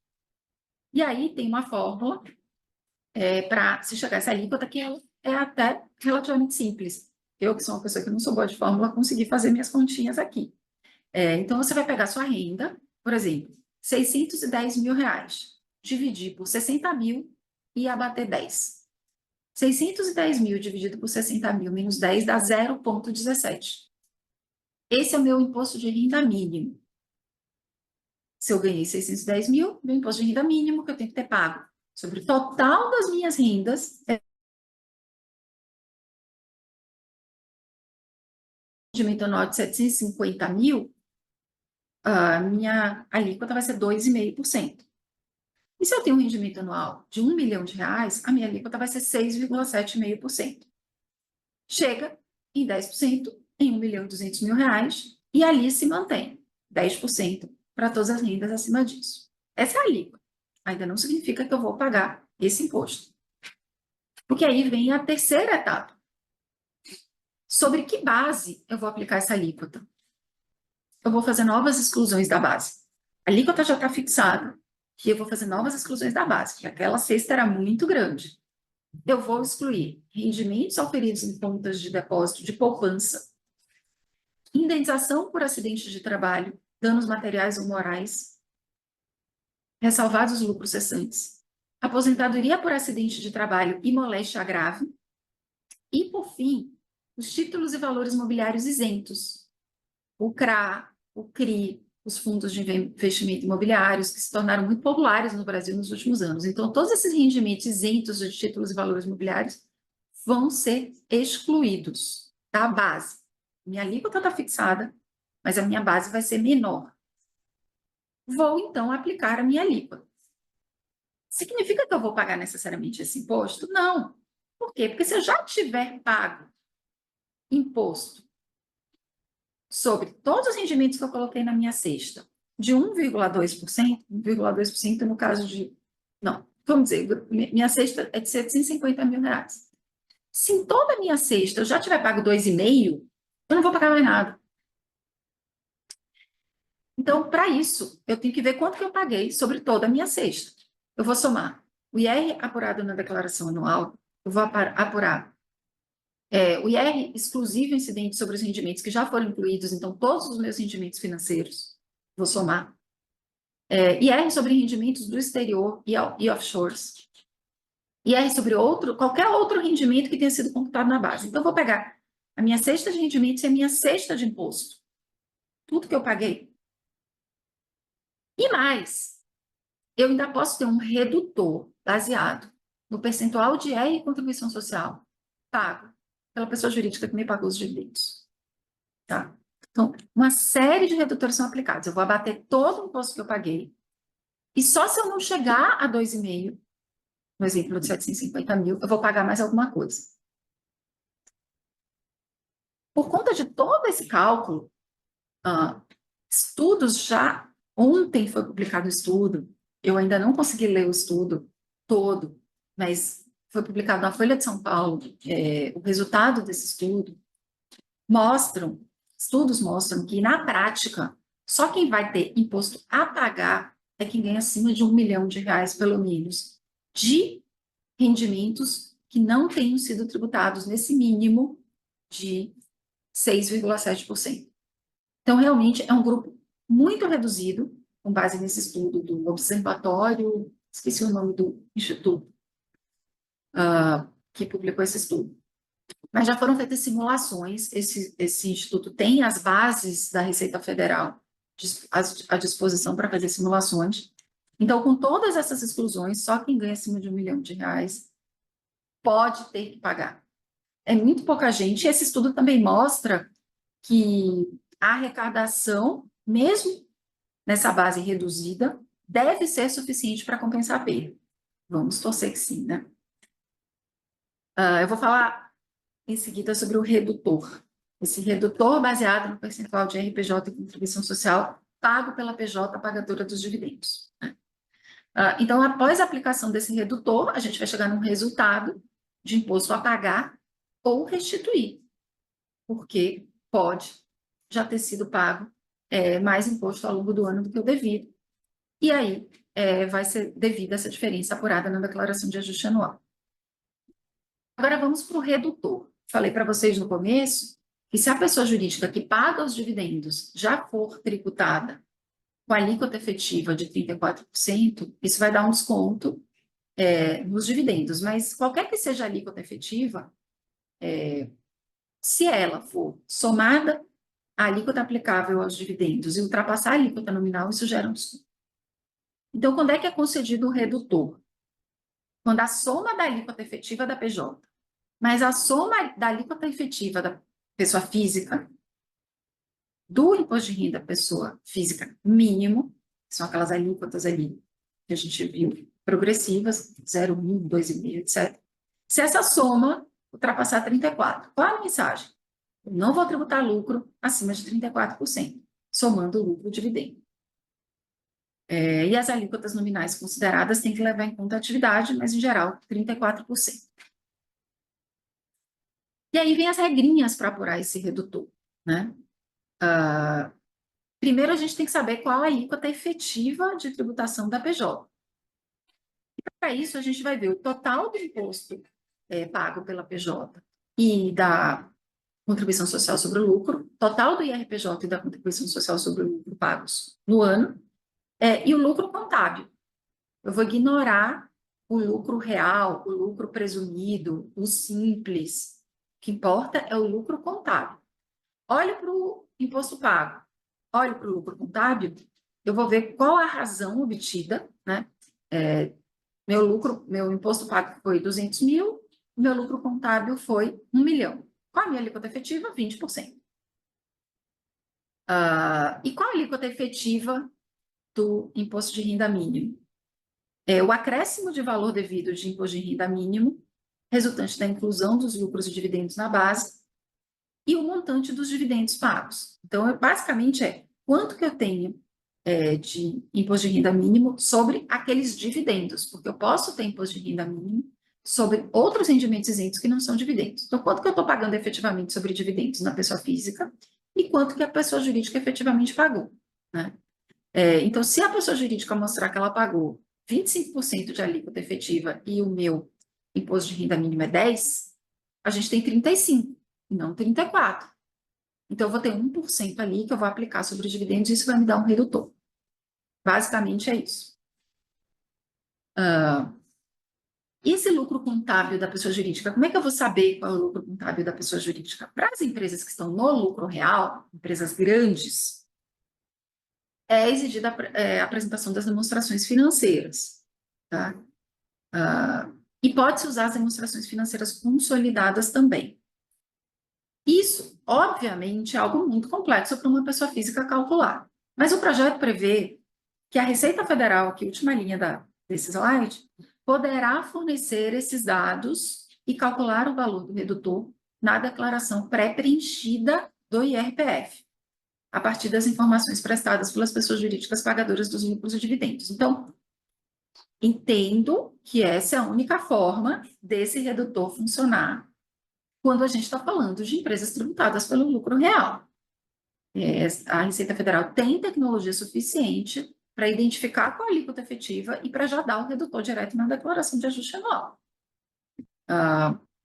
E aí tem uma fórmula para se chegar a essa alíquota que é até relativamente simples. Eu, que sou uma pessoa que não sou boa de fórmula, consegui fazer minhas continhas aqui. Então, você vai pegar sua renda, por exemplo, R$ 610.000, dividir por 60 mil e abater 10. 610 mil dividido por 60 mil menos 10 dá 0,17. Esse é o meu imposto de renda mínimo. Se eu ganhei 610 mil, meu imposto de renda mínimo que eu tenho que ter pago sobre o total das minhas rendas rendimento anual de 750 mil, a minha alíquota vai ser 2,5%. E se eu tenho um rendimento anual de R$ 1 milhão, a minha alíquota vai ser 6,75%. Chega em 10% em R$ 1.200.000 e ali se mantém 10% para todas as rendas acima disso. Essa é a alíquota. Ainda não significa que eu vou pagar esse imposto. Porque aí vem a terceira etapa. Sobre que base eu vou aplicar essa alíquota? Eu vou fazer novas exclusões da base. A alíquota já está fixada, e eu vou fazer novas exclusões da base, porque aquela cesta era muito grande. Eu vou excluir rendimentos auferidos em contas de depósito de poupança, indenização por acidente de trabalho, danos materiais ou morais, ressalvados os lucros cessantes, aposentadoria por acidente de trabalho e moléstia grave, e, por fim, os títulos e valores mobiliários isentos, o CRA, o CRI, os fundos de investimento imobiliários, que se tornaram muito populares no Brasil nos últimos anos. Então, todos esses rendimentos isentos de títulos e valores imobiliários vão ser excluídos da base. Minha alíquota está fixada, mas a minha base vai ser menor. Vou, então, aplicar a minha alíquota. Significa que eu vou pagar necessariamente esse imposto? Não. Por quê? Porque se eu já tiver pago imposto sobre todos os rendimentos que eu coloquei na minha cesta, de 1,2%, 1,2% no caso de... Não, vamos dizer, minha cesta é de R$ 750.000. Se em toda a minha cesta eu já tiver pago 2,5%, eu não vou pagar mais nada. Então, para isso, eu tenho que ver quanto que eu paguei sobre toda a minha cesta. Eu vou somar o IR apurado na declaração anual, eu vou apurar o IR exclusivo incidente sobre os rendimentos que já foram incluídos, então todos os meus rendimentos financeiros, vou somar. IR sobre rendimentos do exterior e offshores. IR sobre qualquer outro rendimento que tenha sido computado na base. Então, eu vou pegar a minha cesta de rendimentos e a minha cesta de imposto. Tudo que eu paguei. E mais, eu ainda posso ter um redutor baseado no percentual de R e contribuição social pago pela pessoa jurídica que me pagou os dividendos. Tá? Então, uma série de redutores são aplicados. Eu vou abater todo o imposto que eu paguei, e só se eu não chegar a 2,5, no exemplo de 750 mil, eu vou pagar mais alguma coisa. Por conta de todo esse cálculo, estudos já... Ontem foi publicado o estudo, eu ainda não consegui ler o estudo todo, mas foi publicado na Folha de São Paulo, o resultado desse estudo, estudos mostram que, na prática, só quem vai ter imposto a pagar é quem ganha acima de R$ 1 milhão, pelo menos, de rendimentos que não tenham sido tributados nesse mínimo de 6,7%. Então, realmente, é um grupo muito reduzido, com base nesse estudo do Observatório, esqueci o nome do instituto que publicou esse estudo. Mas já foram feitas simulações, esse instituto tem as bases da Receita Federal à disposição para fazer simulações. Então, com todas essas exclusões, só quem ganha acima de R$ 1 milhão pode ter que pagar. É muito pouca gente. Esse estudo também mostra que a arrecadação, mesmo nessa base reduzida, deve ser suficiente para compensar a perda. Vamos torcer que sim, né? Eu vou falar em seguida sobre o redutor. Esse redutor baseado no percentual de RPJ e contribuição social pago pela PJ pagadora dos dividendos. Né? Então, após a aplicação desse redutor, a gente vai chegar num resultado de imposto a pagar ou restituir, porque pode já ter sido pago mais imposto ao longo do ano do que o devido, e aí vai ser devida essa diferença apurada na declaração de ajuste anual. Agora vamos para o redutor. Falei para vocês no começo que se a pessoa jurídica que paga os dividendos já for tributada com alíquota efetiva de 34%, isso vai dar um desconto nos dividendos, mas qualquer que seja a alíquota efetiva, se ela for somada à alíquota aplicável aos dividendos e ultrapassar a alíquota nominal, isso gera um desconto. Então, quando é que é concedido o redutor? Quando a soma da alíquota efetiva da PJ, mas a soma da alíquota efetiva da pessoa física, do imposto de renda pessoa física mínimo, que são aquelas alíquotas ali que a gente viu, progressivas, 0,1, 2,5, etc. Se essa soma ultrapassar 34%, qual a mensagem? Eu não vou tributar lucro acima de 34%, somando o lucro e dividendo. E as alíquotas nominais consideradas têm que levar em conta a atividade, mas, em geral, 34%. E aí vem as regrinhas para apurar esse redutor, né? Primeiro, a gente tem que saber qual a alíquota efetiva de tributação da PJ. E para isso, a gente vai ver o total do imposto pago pela PJ e da contribuição social sobre o lucro, total do IRPJ e da contribuição social sobre o lucro pagos no ano, e o lucro contábil. Eu vou ignorar o lucro real, o lucro presumido, o simples. O que importa é o lucro contábil. Olho para o imposto pago, olho para o lucro contábil, eu vou ver qual a razão obtida, né? Meu imposto pago foi 200 mil, meu lucro contábil foi 1 milhão. Qual a minha alíquota efetiva? 20%. E qual a alíquota efetiva do imposto de renda mínimo? O acréscimo de valor devido de imposto de renda mínimo, resultante da inclusão dos lucros e dividendos na base, e o montante dos dividendos pagos. Então, basicamente, quanto que eu tenho de imposto de renda mínimo sobre aqueles dividendos, porque eu posso ter imposto de renda mínimo sobre outros rendimentos isentos que não são dividendos. Então, quanto que eu estou pagando efetivamente sobre dividendos na pessoa física e quanto que a pessoa jurídica efetivamente pagou, né? Então, se a pessoa jurídica mostrar que ela pagou 25% de alíquota efetiva e o meu imposto de renda mínimo é 10%, a gente tem 35%, e não 34%. Então, eu vou ter 1% ali que eu vou aplicar sobre os dividendos e isso vai me dar um redutor. Basicamente é isso. esse lucro contábil da pessoa jurídica, como é que eu vou saber qual é o lucro contábil da pessoa jurídica? Para as empresas que estão no lucro real, empresas grandes, é exigida a apresentação das demonstrações financeiras, tá? E pode-se usar as demonstrações financeiras consolidadas também. Isso, obviamente, é algo muito complexo para uma pessoa física calcular, mas o projeto prevê que a Receita Federal, que é a última linha desse slide, poderá fornecer esses dados e calcular o valor do redutor na declaração pré-preenchida do IRPF, a partir das informações prestadas pelas pessoas jurídicas pagadoras dos lucros e dividendos. Então, entendo que essa é a única forma desse redutor funcionar quando a gente está falando de empresas tributadas pelo lucro real. A Receita Federal tem tecnologia suficiente para identificar qual a alíquota efetiva e para já dar o redutor direto na declaração de ajuste anual.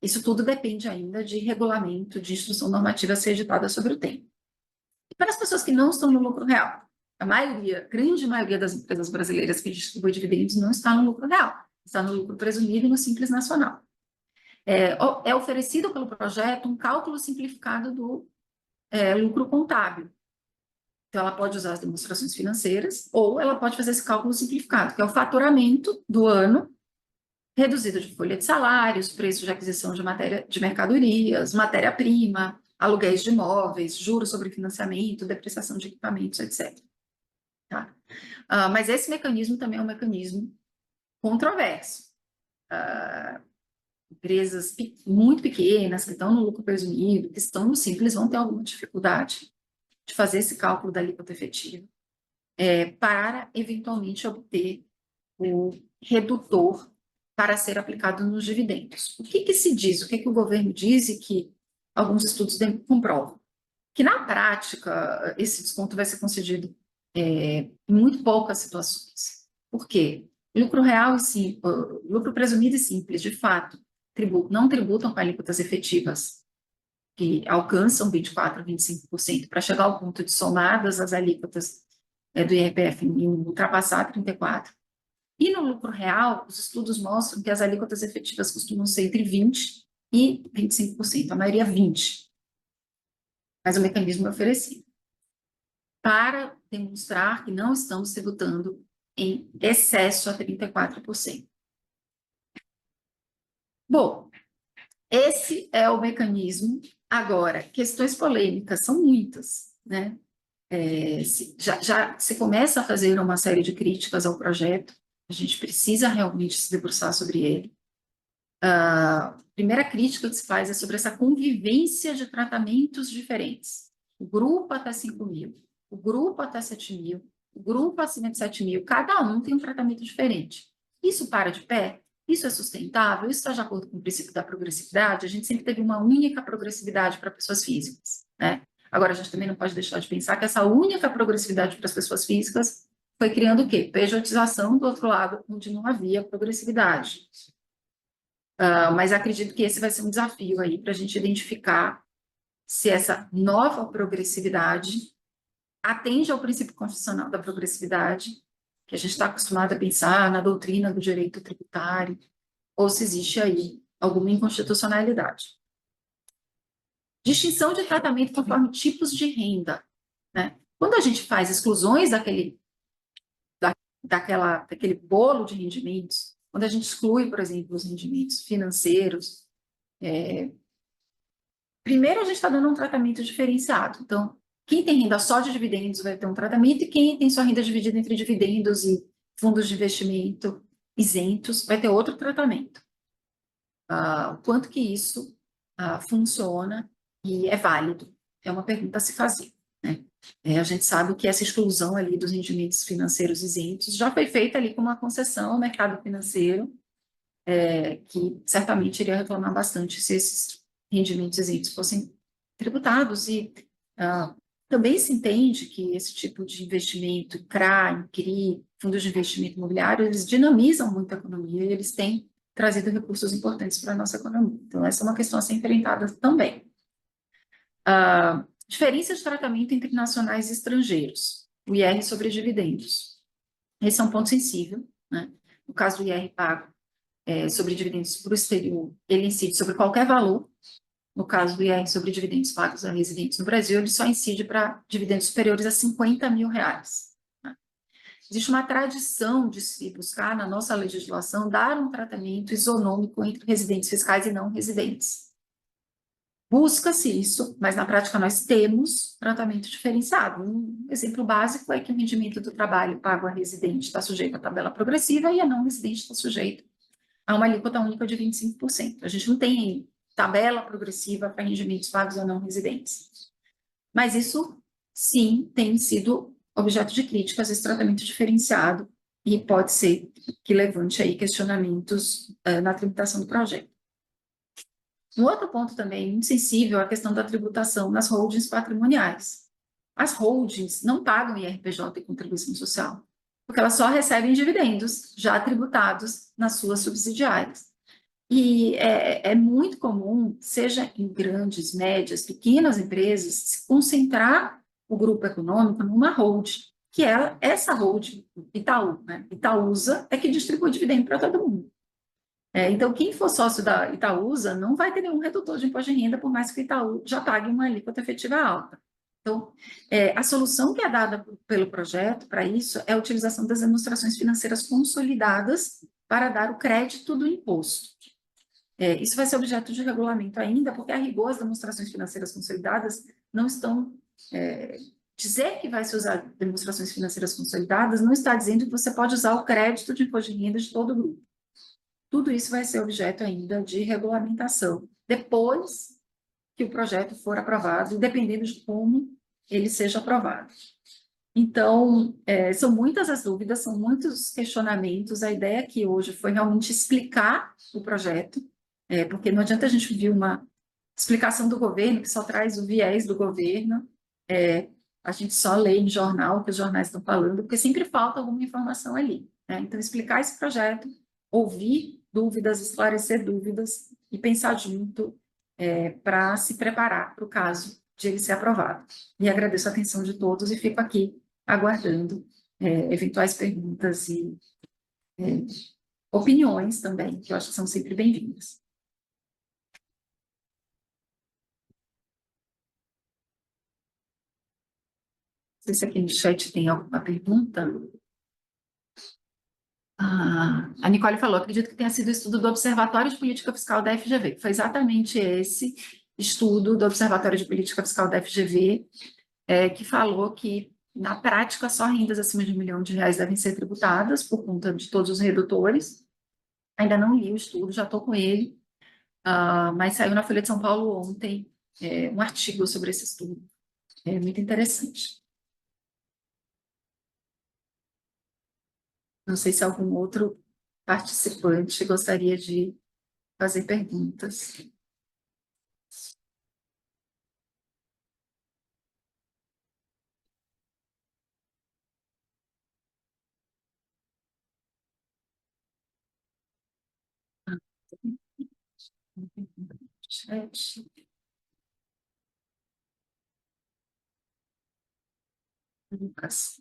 Isso tudo depende ainda de regulamento, de instrução normativa a ser editada sobre o tema. E para as pessoas que não estão no lucro real, a maioria, grande maioria das empresas brasileiras que distribuem dividendos não está no lucro real, está no lucro presumido e no Simples Nacional. É oferecido pelo projeto um cálculo simplificado do lucro contábil. Então, ela pode usar as demonstrações financeiras ou ela pode fazer esse cálculo simplificado, que é o faturamento do ano, reduzido de folha de salários, preço de aquisição de mercadorias, matéria-prima, aluguéis de imóveis, juros sobre financiamento, depreciação de equipamentos, etc. Tá? Mas esse mecanismo também é um mecanismo controverso. Empresas muito pequenas, que estão no lucro presumido, que estão no Simples, vão ter alguma dificuldade de fazer esse cálculo da alíquota efetiva, para eventualmente obter o redutor para ser aplicado nos dividendos. O que se diz? O que o governo diz e que alguns estudos comprovam? Que na prática esse desconto vai ser concedido em muito poucas situações. Por quê? Lucro real e lucro presumido e simples, de fato, não tributam com alíquotas efetivas que alcançam 24% a 25%, para chegar ao ponto de somadas as alíquotas do IRPF em ultrapassar 34%. E no lucro real, os estudos mostram que as alíquotas efetivas costumam ser entre 20% e 25%, a maioria 20%. Mas o mecanismo é oferecido para demonstrar que não estamos tributando em excesso a 34%. Bom, esse é o mecanismo. Agora, questões polêmicas são muitas, né? Já se começa a fazer uma série de críticas ao projeto, a gente precisa realmente se debruçar sobre ele. A primeira crítica que se faz é sobre essa convivência de tratamentos diferentes. O grupo até 5 mil, o grupo até 7 mil, o grupo acima de 7 mil, cada um tem um tratamento diferente. Isso para de pé? Isso é sustentável? Isso está de acordo com o princípio da progressividade? A gente sempre teve uma única progressividade para pessoas físicas, né? Agora, a gente também não pode deixar de pensar que essa única progressividade para as pessoas físicas foi criando o quê? Pejotização do outro lado, onde não havia progressividade. Mas acredito que esse vai ser um desafio aí para a gente identificar se essa nova progressividade atende ao princípio constitucional da progressividade, que a gente está acostumado a pensar na doutrina do direito tributário, ou se existe aí alguma inconstitucionalidade. Distinção de tratamento conforme tipos de renda, né? Quando a gente faz exclusões daquele bolo de rendimentos, quando a gente exclui, por exemplo, os rendimentos financeiros, primeiro a gente está dando um tratamento diferenciado. Então, quem tem renda só de dividendos vai ter um tratamento e quem tem sua renda dividida entre dividendos e fundos de investimento isentos vai ter outro tratamento. O quanto que isso funciona e é válido? É uma pergunta a se fazer, né? A gente sabe que essa exclusão ali dos rendimentos financeiros isentos já foi feita ali com uma concessão ao mercado financeiro, que certamente iria reclamar bastante se esses rendimentos isentos fossem tributados. E também se entende que esse tipo de investimento, CRA, CRI, fundos de investimento imobiliário, eles dinamizam muito a economia e eles têm trazido recursos importantes para a nossa economia. Então, essa é uma questão a ser enfrentada também. Diferença de tratamento entre nacionais e estrangeiros, o IR sobre dividendos. Esse é um ponto sensível, né? No caso do IR pago, sobre dividendos para o exterior, ele incide sobre qualquer valor. No caso do IR sobre dividendos pagos a residentes no Brasil, ele só incide para dividendos superiores a R$ 50 mil. Né? Existe uma tradição de se buscar, na nossa legislação, dar um tratamento isonômico entre residentes fiscais e não residentes. Busca-se isso, mas na prática nós temos tratamento diferenciado. Um exemplo básico é que o rendimento do trabalho pago a residente está sujeito à tabela progressiva e a não residente está sujeito a uma alíquota única de 25%. A gente não tem tabela progressiva para rendimentos pagos a não residentes. Mas isso, sim, tem sido objeto de críticas, esse tratamento diferenciado, e pode ser que levante aí questionamentos na tramitação do projeto. Um outro ponto também muito sensível é a questão da tributação nas holdings patrimoniais. As holdings não pagam IRPJ e contribuição social, porque elas só recebem dividendos já tributados nas suas subsidiárias. E é muito comum, seja em grandes, médias, pequenas empresas, se concentrar o grupo econômico numa holding, que é essa holding, Itaú, né? Itaúsa, é que distribui dividendo para todo mundo. Então, quem for sócio da Itaúsa não vai ter nenhum redutor de imposto de renda, por mais que o Itaú já pague uma alíquota efetiva alta. Então, a solução que é dada pelo projeto para isso é a utilização das demonstrações financeiras consolidadas para dar o crédito do imposto. Isso vai ser objeto de regulamento ainda, porque a rigor as demonstrações financeiras consolidadas não estão... dizer que vai se usar demonstrações financeiras consolidadas não está dizendo que você pode usar o crédito de imposto de renda de todo o grupo. Tudo isso vai ser objeto ainda de regulamentação, depois que o projeto for aprovado, dependendo de como ele seja aprovado. Então, são muitas as dúvidas, são muitos questionamentos. A ideia aqui hoje foi realmente explicar o projeto, porque não adianta a gente ouvir uma explicação do governo, que só traz o viés do governo, a gente só lê em jornal o que os jornais estão falando, porque sempre falta alguma informação ali. Né? Então, explicar esse projeto, ouvir dúvidas, esclarecer dúvidas e pensar junto para se preparar para o caso de ele ser aprovado. E agradeço a atenção de todos e fico aqui aguardando eventuais perguntas e opiniões também, que eu acho que são sempre bem-vindas. Não sei se aqui no chat tem alguma pergunta. A Nicole falou, acredito que tenha sido o estudo do Observatório de Política Fiscal da FGV. Foi exatamente esse estudo do Observatório de Política Fiscal da FGV que falou que, na prática, só rendas acima de R$ 1 milhão devem ser tributadas por conta de todos os redutores. Ainda não li o estudo, já estou com ele, mas saiu na Folha de São Paulo ontem um artigo sobre esse estudo. É muito interessante. Não sei se algum outro participante gostaria de fazer perguntas. Chat. Lucas.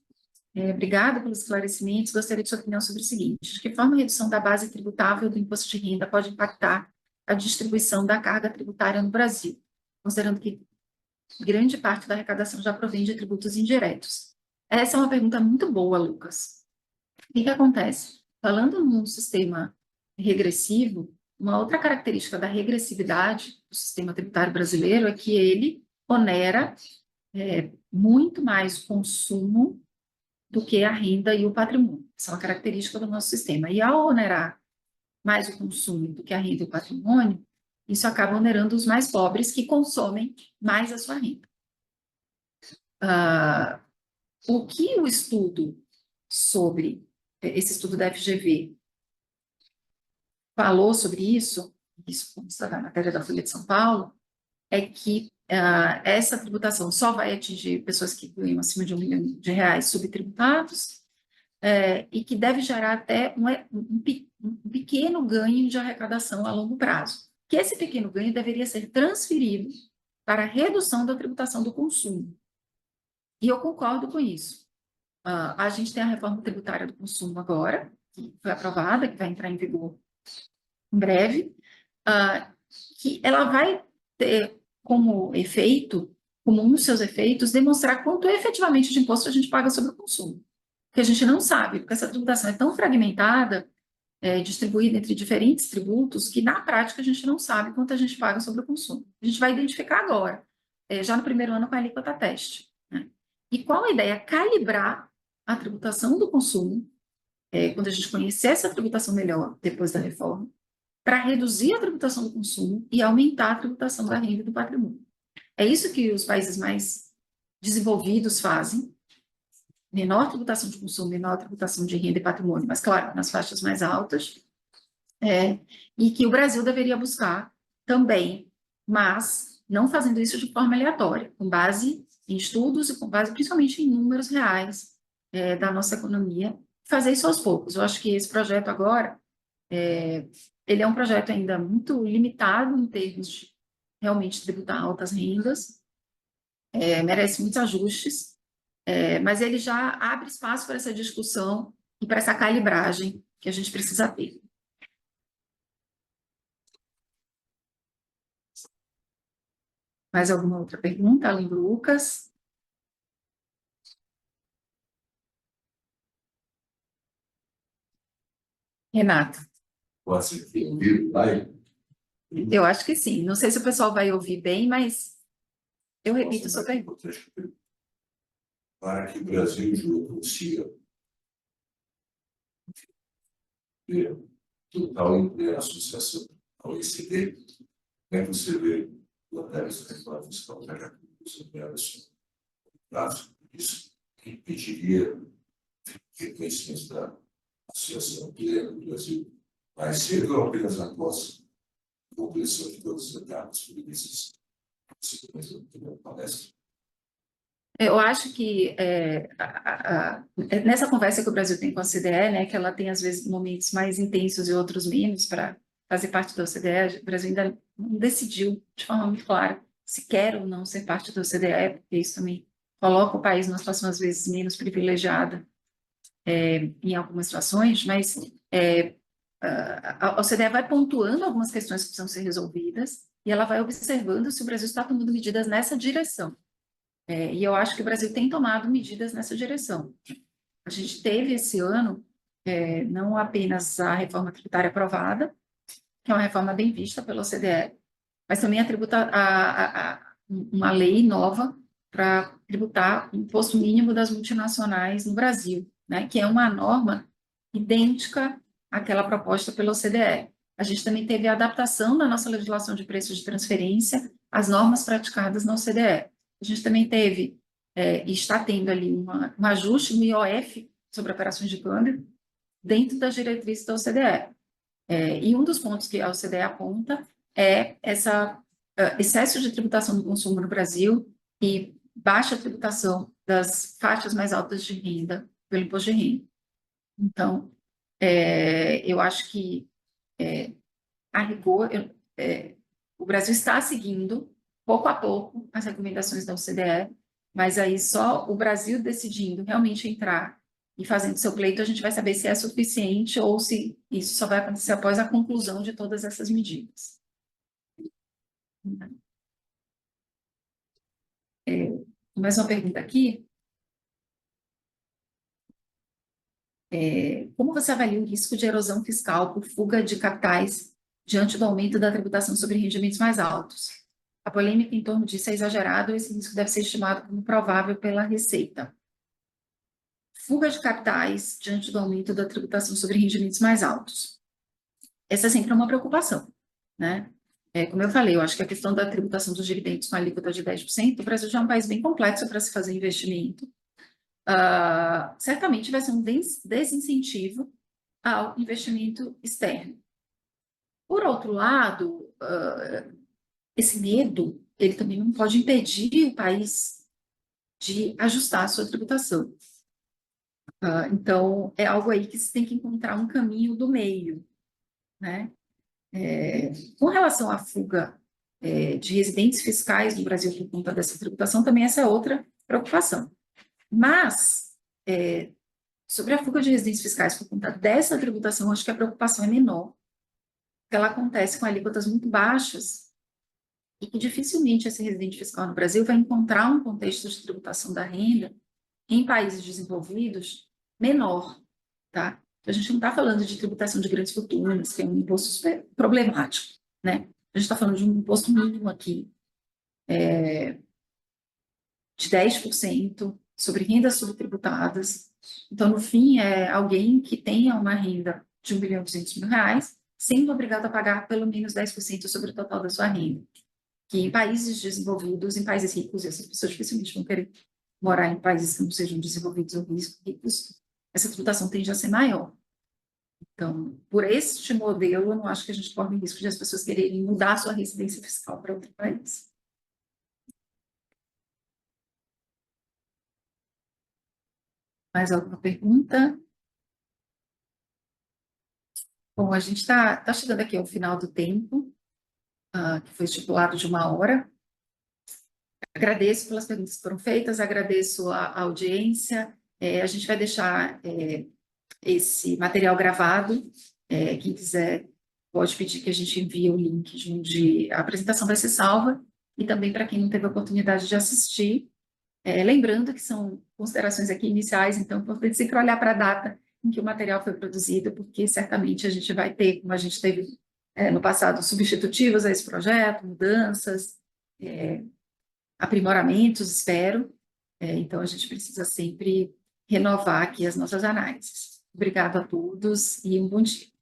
Obrigada pelos esclarecimentos. Gostaria de sua opinião sobre o seguinte: de que forma a redução da base tributável do imposto de renda pode impactar a distribuição da carga tributária no Brasil, considerando que grande parte da arrecadação já provém de tributos indiretos? Essa é uma pergunta muito boa, Lucas. O que acontece? Falando num sistema regressivo, uma outra característica da regressividade do sistema tributário brasileiro é que ele onera muito mais o consumo do que a renda e o patrimônio. Essa é uma característica do nosso sistema. E ao onerar mais o consumo do que a renda e o patrimônio, isso acaba onerando os mais pobres que consomem mais a sua renda. O que o estudo sobre, esse estudo da FGV, falou sobre isso consta na matéria da Folha de São Paulo, é que essa tributação só vai atingir pessoas que ganham acima de R$ 1 milhão subtributados, e que deve gerar até um pequeno ganho de arrecadação a longo prazo. Que esse pequeno ganho deveria ser transferido para a redução da tributação do consumo. E eu concordo com isso. A gente tem a reforma tributária do consumo agora, que foi aprovada, que vai entrar em vigor em breve, que ela vai ter como efeito, como um dos seus efeitos, demonstrar quanto efetivamente de imposto a gente paga sobre o consumo. Que a gente não sabe, porque essa tributação é tão fragmentada, distribuída entre diferentes tributos, que na prática a gente não sabe quanto a gente paga sobre o consumo. A gente vai identificar agora, já no primeiro ano com a alíquota teste. Né? E qual a ideia? Calibrar a tributação do consumo, quando a gente conhecer essa tributação melhor depois da reforma, para reduzir a tributação do consumo e aumentar a tributação da renda e do patrimônio. É isso que os países mais desenvolvidos fazem, menor tributação de consumo, menor tributação de renda e patrimônio, mas, claro, nas faixas mais altas, e que o Brasil deveria buscar também, mas não fazendo isso de forma aleatória, com base em estudos e com base principalmente em números reais da nossa economia, fazer isso aos poucos. Eu acho que esse projeto agora, ele é um projeto ainda muito limitado em termos de realmente tributar altas rendas, merece muitos ajustes, mas ele já abre espaço para essa discussão e para essa calibragem que a gente precisa ter. Mais alguma outra pergunta, além do Lucas? Renato? Pode ser ouvido, vai? Eu acho que sim. Não sei se o pessoal vai ouvir bem, mas eu repito a sua pergunta. Para que o Brasil consiga ter total em associação ao OECD, é você vê o análise da reforma fiscal da República isso que impediria reconhecimento da associação plena do Brasil mais cedo ou apenas após a compleção de todas as etapas previstas na palestra. Eu acho que nessa conversa que o Brasil tem com a OCDE, né, que ela tem às vezes momentos mais intensos e outros menos para fazer parte da OCDE, o Brasil ainda não decidiu de forma muito clara se quer ou não ser parte da OCDE, porque isso também coloca o país numa situação às vezes menos privilegiada em algumas situações, mas a OCDE vai pontuando algumas questões que precisam ser resolvidas e ela vai observando se o Brasil está tomando medidas nessa direção. E eu acho que o Brasil tem tomado medidas nessa direção. A gente teve esse ano não apenas a reforma tributária aprovada, que é uma reforma bem vista pela OCDE, mas também uma lei nova para tributar o imposto mínimo das multinacionais no Brasil, né, que é uma norma idêntica àquela proposta pela OCDE. A gente também teve a adaptação da nossa legislação de preços de transferência às normas praticadas na OCDE. A gente também teve e está tendo ali um ajuste no IOF sobre operações de câmbio dentro das diretrizes da OCDE. E um dos pontos que a OCDE aponta é essa excesso de tributação do consumo no Brasil e baixa tributação das faixas mais altas de renda pelo imposto de renda. Então, eu acho que, a rigor, o Brasil está seguindo, pouco a pouco, as recomendações da OCDE, mas aí só o Brasil decidindo realmente entrar e fazendo seu pleito, a gente vai saber se é suficiente ou se isso só vai acontecer após a conclusão de todas essas medidas. Mais uma pergunta aqui. Como você avalia o risco de erosão fiscal por fuga de capitais diante do aumento da tributação sobre rendimentos mais altos? A polêmica em torno disso é exagerada ou esse risco deve ser estimado como provável pela Receita? Fuga de capitais diante do aumento da tributação sobre rendimentos mais altos. Essa sempre é uma preocupação, né? Como eu falei, eu acho que a questão da tributação dos dividendos com a alíquota de 10%, o Brasil já é um país bem complexo para se fazer investimento. Certamente vai ser um desincentivo ao investimento externo. Por outro lado, esse medo, ele também não pode impedir o país de ajustar a sua tributação. Então, é algo aí que se tem que encontrar um caminho do meio, né? Com relação à fuga de residentes fiscais no Brasil por conta dessa tributação, também essa é outra preocupação. Mas, sobre a fuga de residentes fiscais por conta dessa tributação, acho que a preocupação é menor, ela acontece com alíquotas muito baixas e que dificilmente esse residente fiscal no Brasil vai encontrar um contexto de tributação da renda em países desenvolvidos menor, tá? Então, a gente não está falando de tributação de grandes fortunas, que é um imposto super problemático, né? A gente está falando de um imposto mínimo aqui, de 10% sobre rendas subtributadas. Então, no fim, é alguém que tenha uma renda de R$ 1.200.000, sendo obrigado a pagar pelo menos 10% sobre o total da sua renda. Que em países desenvolvidos, em países ricos, essas pessoas dificilmente vão querer morar em países que não sejam desenvolvidos ou ricos, essa tributação tende a ser maior. Então, por este modelo, eu não acho que a gente corre o risco de as pessoas quererem mudar a sua residência fiscal para outro país. Mais alguma pergunta? Bom, a gente está chegando aqui ao final do tempo, que foi estipulado de 1 hora. Agradeço pelas perguntas que foram feitas, agradeço a audiência. A gente vai deixar esse material gravado. Quem quiser pode pedir que a gente envie o link de onde a apresentação vai ser salva, e também para quem não teve a oportunidade de assistir. Lembrando que são considerações aqui iniciais, então é importante sempre olhar para a data em que o material foi produzido, porque certamente a gente vai ter, como a gente teve no passado, substitutivos a esse projeto, mudanças, aprimoramentos, espero. Então, a gente precisa sempre renovar aqui as nossas análises. Obrigado a todos e um bom dia.